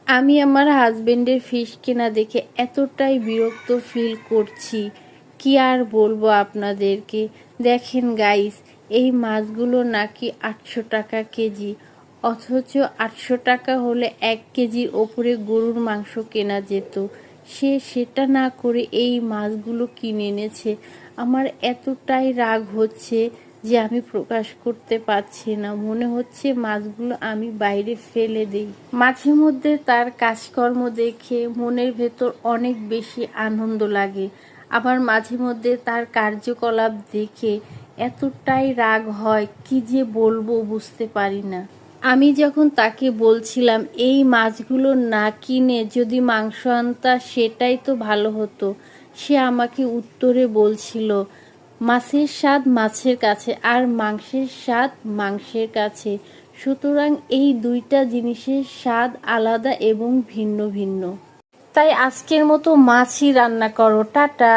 আমি আমার হাজবেন্ডের ফিশ কেনা দেখে এতটাই বিরক্ত ফিল করছি, কি আর বলবো আপনাদেরকে। দেখেন গাইস, এই মাছগুলো নাকি 800 টাকা কেজি, অথচ 800 টাকা হলে 1 কেজির ওপরে গরুর মাংস কেনা যেত। সে সেটা না করে এই মাছগুলো কিনে এনেছে। আমার এতটাই রাগ হচ্ছে যে আমি প্রকাশ করতে পারছি না। মনে হচ্ছে মাছগুলো আমি বাইরে ফেলে দেই। মাঝে মধ্যে তার কাজকর্ম দেখে মনের ভেতর অনেক বেশি আনন্দ লাগে, আবার মাঝে মধ্যে তার কার্যকলাপ দেখে এতটাই রাগ হয়, কি যে বলবো বুঝতে পারি না। আমি যখন তাকে বলছিলাম এই মাছগুলো না কিনে যদি মাংস আনতা সেটাই তো ভালো হতো, সে আমাকে উত্তরে বলছিল মাছের স্বাদ মাছের কাছে আর মাংসের স্বাদ মাংসের কাছে, সুতরাং এই দুইটা জিনিসের স্বাদ আলাদা এবং ভিন্ন ভিন্ন। তাই আজকের মতো মাছই রান্না করো, টাটা।